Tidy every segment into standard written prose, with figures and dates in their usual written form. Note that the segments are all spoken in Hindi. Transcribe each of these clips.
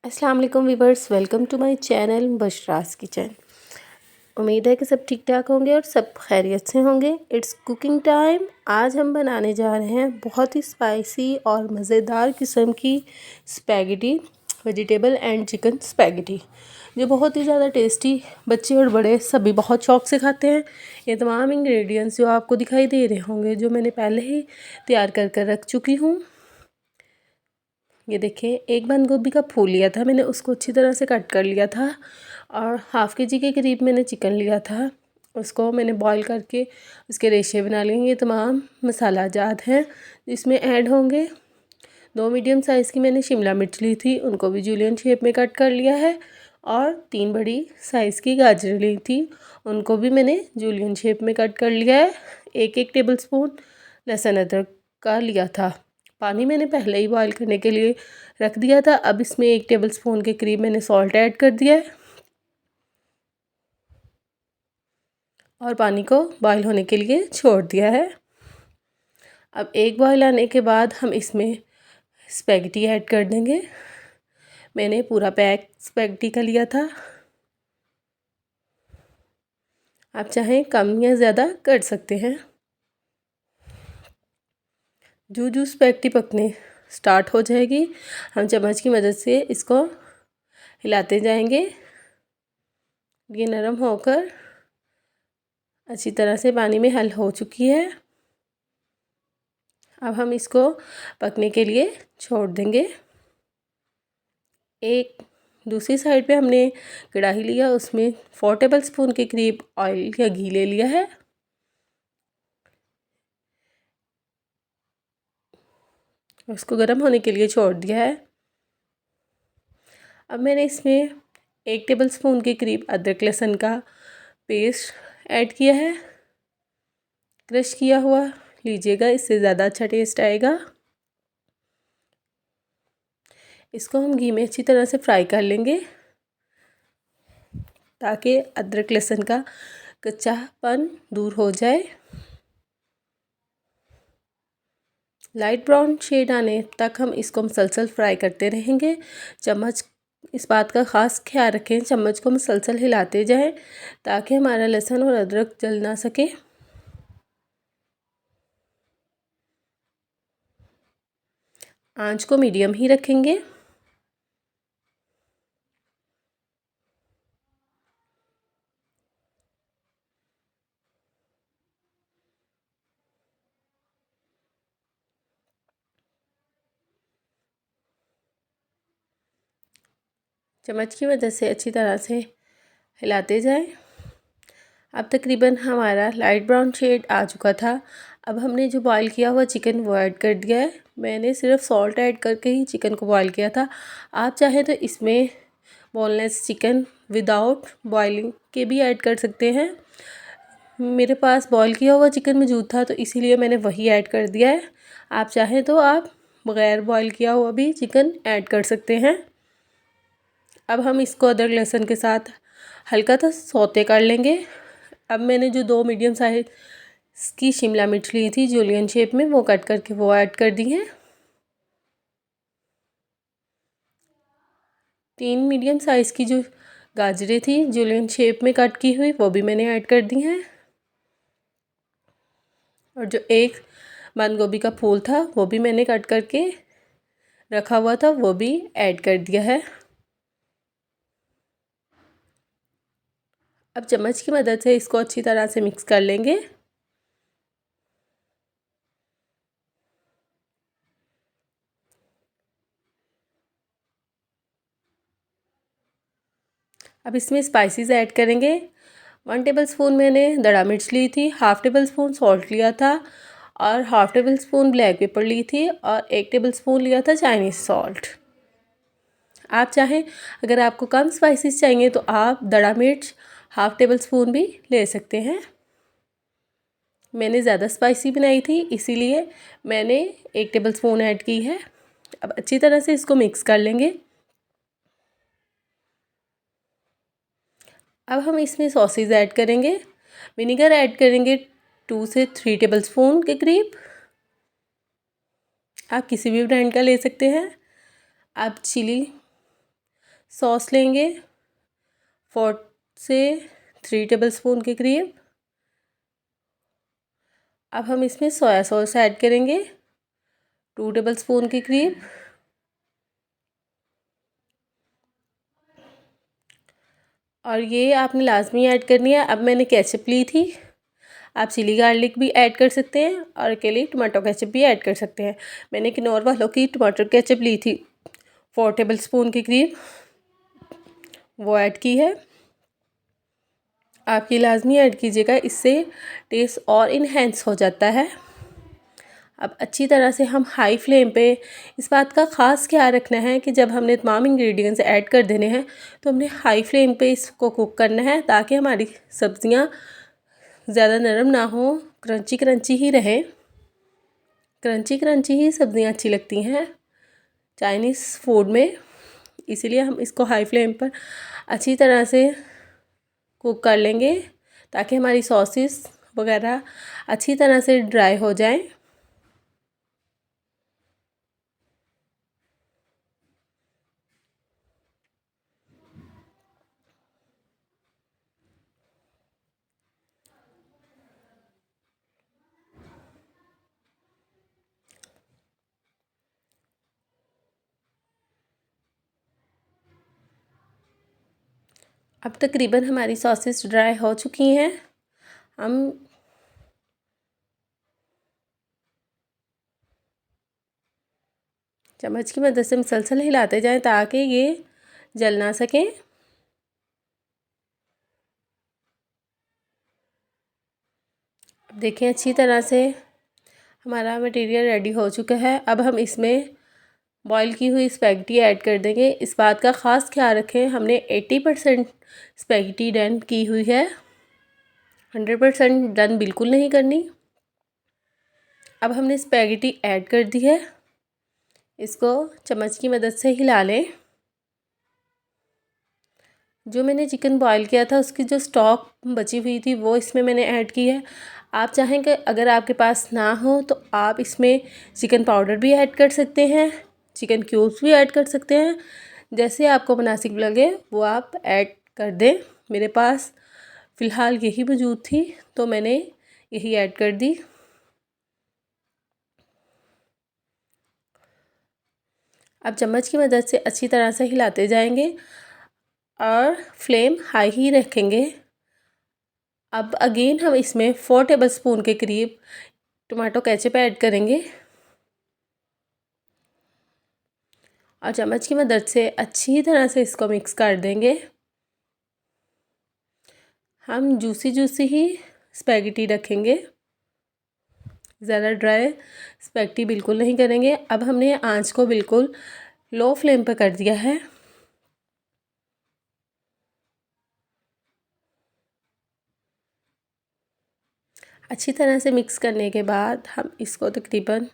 अस्सलाम वालेकुम viewers, welcome to my channel Bashra's kitchen. उम्मीद है कि सब ठीक ठाक होंगे और सब खैरियत से होंगे। It's cooking time. आज हम बनाने जा रहे हैं बहुत ही स्पाइसी और मज़ेदार किस्म की spaghetti, vegetable and chicken spaghetti, जो बहुत ही ज़्यादा टेस्टी बच्चे और बड़े सभी बहुत शौक़ से खाते हैं। ये तमाम इंग्रेडिएंट्स जो आपको दिखाई दे रहे होंगे, जो मैंने पहले ही तैयार कर रख चुकी हूँ। ये देखें, एक बंद गोभी का फूल लिया था मैंने, उसको अच्छी तरह से कट कर लिया था। और हाफ़ के जी के करीब मैंने चिकन लिया था, उसको मैंने बॉईल करके उसके रेशे बना लेंगे। ये तमाम मसाला जात हैं इसमें ऐड होंगे। 2 मीडियम साइज़ की मैंने शिमला मिर्च ली थी, उनको भी जूलियन शेप में कट कर लिया है। और 3 बड़ी साइज़ की गाजर ली थी, उनको भी मैंने जूलियन शेप में कट कर लिया है। 1-1 टेबल स्पून लहसुन अदरक का लिया था। पानी मैंने पहले ही बॉईल करने के लिए रख दिया था। अब इसमें 1 टेबल स्पून के करीब मैंने सॉल्ट ऐड कर दिया है और पानी को बॉईल होने के लिए छोड़ दिया है। अब एक बॉईल आने के बाद हम इसमें स्पैगेटी ऐड कर देंगे। मैंने पूरा पैक स्पैगेटी का लिया था, आप चाहें कम या ज़्यादा कर सकते हैं। जो स्पैगेटी पकने स्टार्ट हो जाएगी, हम चम्मच की मदद से इसको हिलाते जाएंगे। ये नरम होकर अच्छी तरह से पानी में हल हो चुकी है। अब हम इसको पकने के लिए छोड़ देंगे। एक दूसरी साइड पे हमने कढ़ाई लिया, उसमें 4 टेबल स्पून के करीब ऑयल या घी ले लिया है। उसको गर्म होने के लिए छोड़ दिया है। अब मैंने इसमें 1 टेबल स्पून के करीब अदरक लहसुन का पेस्ट ऐड किया है, क्रश किया हुआ लीजिएगा, इससे ज़्यादा अच्छा टेस्ट आएगा। इसको हम घी में अच्छी तरह से फ्राई कर लेंगे ताकि अदरक लहसुन का कच्चापन दूर हो जाए। लाइट ब्राउन शेड आने तक हम इसको मुसलसल फ्राई करते रहेंगे। चम्मच, इस बात का ख़ास ख्याल रखें, चम्मच को मुसलसल हिलाते जाएं ताकि हमारा लहसुन और अदरक जल ना सके। आंच को मीडियम ही रखेंगे। चम्मच की मदद से अच्छी तरह से हिलाते जाएं। अब तकरीबन हमारा लाइट ब्राउन शेड आ चुका था। अब हमने जो बॉईल किया हुआ चिकन वो ऐड कर दिया है। मैंने सिर्फ सॉल्ट ऐड करके ही चिकन को बॉईल किया था। आप चाहें तो इसमें बोनलेस चिकन विदाउट बॉइलिंग के भी ऐड कर सकते हैं। मेरे पास बॉईल किया हुआ चिकन मौजूद था, तो इसीलिए मैंने वही ऐड कर दिया है। आप चाहें तो आप बग़ैर बॉईल किया हुआ भी चिकन ऐड कर सकते हैं। अब हम इसको अदरक लहसुन के साथ हल्का सा सौते कर लेंगे। अब मैंने जो 2 मीडियम साइज़ की शिमला मिर्च ली थी जूलियन शेप में, वो कट करके वो ऐड कर दी हैं। 3 मीडियम साइज़ की जो गाजरें थी जूलियन शेप में कट की हुई, वो भी मैंने ऐड कर दी हैं। और जो एक बंद गोभी का फूल था वो भी मैंने कट करके रखा हुआ था, वो भी ऐड कर दिया है। अब चम्मच की मदद से इसको अच्छी तरह से मिक्स कर लेंगे। अब इसमें स्पाइसेस ऐड करेंगे। 1 टेबल स्पून मैंने दड़ा मिर्च ली थी, हाफ़ टेबल स्पून सॉल्ट लिया था और half tablespoon black pepper ली थी और 1 टेबल स्पून लिया था चाइनीज़ सॉल्ट। आप चाहें, अगर आपको कम स्पाइसेस चाहिए तो आप दड़ा मिर्च हाफ़ टेबल स्पून भी ले सकते हैं। मैंने ज़्यादा स्पाइसी बनाई थी, इसीलिए मैंने 1 टेबल स्पून ऐड की है। अब अच्छी तरह से इसको मिक्स कर लेंगे। अब हम इसमें सॉसेज ऐड करेंगे। विनेगर ऐड करेंगे 2 से 3 टेबल स्पून के करीब। आप किसी भी ब्रांड का ले सकते हैं। आप चिली सॉस लेंगे 4 से 3 टेबलस्पून के करीब। अब हम इसमें सोया सॉस ऐड करेंगे 2 टेबलस्पून के करीब। और ये आपने लाजमी ऐड करनी है। अब मैंने केचप ली थी, आप चिली गार्लिक भी ऐड कर सकते हैं और अकेली टमाटो केचप भी ऐड कर सकते हैं। मैंने किनौर वालों की टमाटर केचप ली थी 4 टेबलस्पून के करीब, वो ऐड की है। आप ये लाजमी ऐड कीजिएगा, इससे टेस्ट और इन्हेंस हो जाता है। अब अच्छी तरह से हम हाई फ्लेम पे, इस बात का ख़ास ख्याल रखना है कि जब हमने तमाम इंग्रेडिएंट्स ऐड कर देने हैं तो हमने हाई फ्लेम पे इसको कुक करना है, ताकि हमारी सब्ज़ियाँ ज़्यादा नरम ना हो, क्रंची क्रंची ही रहे। क्रंची क्रंची ही सब्ज़ियाँ अच्छी लगती हैं चाइनीज़ फूड में, इसीलिए हम इसको हाई फ्लेम पर अच्छी तरह से कुक कर लेंगे, ताकि हमारी सॉसेस वगैरह अच्छी तरह से ड्राई हो जाएं। अब तकरीबन हमारी सॉसेस ड्राई हो चुकी हैं। हम चम्मच की मदद से मुसलसल हिलाते जाएं ताकि ये जल ना सकें। अब देखें अच्छी तरह से हमारा मटेरियल रेडी हो चुका है। अब हम इसमें बॉईल की हुई स्पैगेटी ऐड कर देंगे। इस बात का ख़ास ख्याल रखें, हमने 80% स्पैगेटी डन की हुई है, 100% डन बिल्कुल नहीं करनी। अब हमने स्पैगेटी ऐड कर दी है, इसको चम्मच की मदद से हिला लें। जो मैंने चिकन बॉईल किया था उसकी जो स्टॉक बची हुई थी वो इसमें मैंने ऐड की है। आप चाहें कि अगर आपके पास ना हो तो आप इसमें चिकन पाउडर भी ऐड कर सकते हैं, चिकन क्यूब्स भी ऐड कर सकते हैं, जैसे आपको मुनासिब लगे वो आप ऐड कर दें। मेरे पास फ़िलहाल यही मौजूद थी तो मैंने यही ऐड कर दी। अब चम्मच की मदद से अच्छी तरह से हिलाते जाएंगे और फ्लेम हाई ही रखेंगे। अब अगेन हम इसमें 4 टेबलस्पून के करीब टमाटो केचप ऐड करेंगे और चम्मच की मदद से अच्छी तरह से इसको मिक्स कर देंगे। हम जूसी जूसी ही स्पैगेटी रखेंगे, ज़्यादा ड्राई स्पैगेटी बिल्कुल नहीं करेंगे। अब हमने आंच को बिल्कुल लो फ्लेम पर कर दिया है। अच्छी तरह से मिक्स करने के बाद हम इसको तकरीबन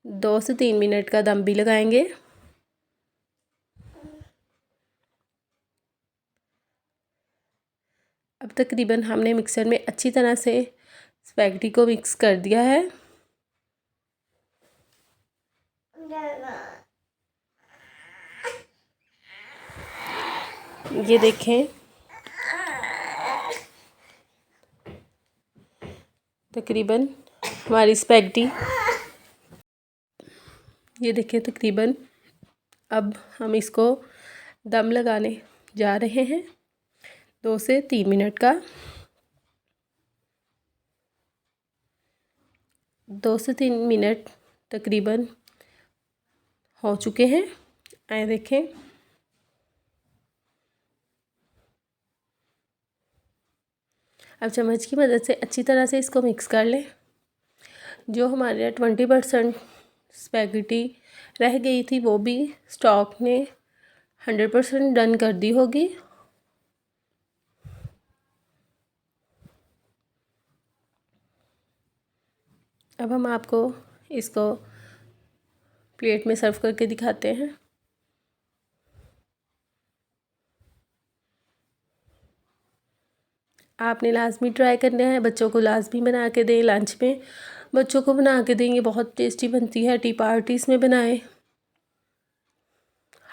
2 से 3 मिनट का दम भी लगाएंगे। अब तकरीबन हमने मिक्सर में अच्छी तरह से स्पैगेटी को मिक्स कर दिया है। ये देखें तकरीबन हमारी स्पैगेटी, ये देखें तकरीबन। अब हम इसको दम लगाने जा रहे हैं 2 से 3 मिनट का। 2 से 3 मिनट तकरीबन हो चुके हैं। आए देखें, अब चम्मच की मदद से अच्छी तरह से इसको मिक्स कर लें। जो हमारे 20% स्पैगेटी रह गई थी वो भी स्टॉक ने 100% डन कर दी होगी। अब हम आपको इसको प्लेट में सर्व करके दिखाते हैं। आपने लाजमी ट्राई करना है, बच्चों को लाजमी बना के दें, लंच में बच्चों को बना के देंगे, बहुत टेस्टी बनती है। टी पार्टीज़ में बनाएं।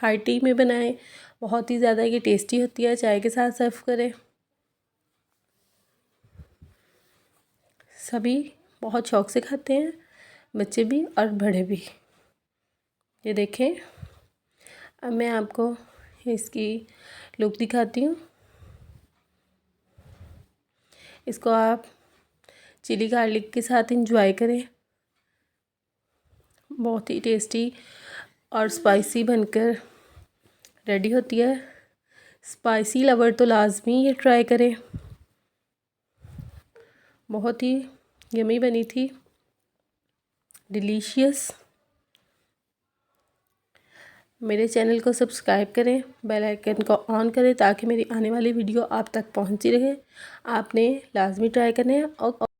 हाई टी में बनाएं, बहुत ही ज़्यादा ये टेस्टी होती है। चाय के साथ सर्व करें, सभी बहुत शौक़ से खाते हैं, बच्चे भी और बड़े भी। ये देखें, अब मैं आपको इसकी लुक दिखाती हूँ। इसको आप चिली गार्लिक के साथ एंजॉय करें, बहुत ही टेस्टी और स्पाइसी बनकर रेडी होती है। स्पाइसी लवर तो लाजमी ये ट्राई करें, बहुत ही यमी बनी थी, डिलीशियस। मेरे चैनल को सब्सक्राइब करें, बेल आइकन को ऑन करें ताकि मेरी आने वाली वीडियो आप तक पहुंचती रहे। आपने लाजमी ट्राई करना है और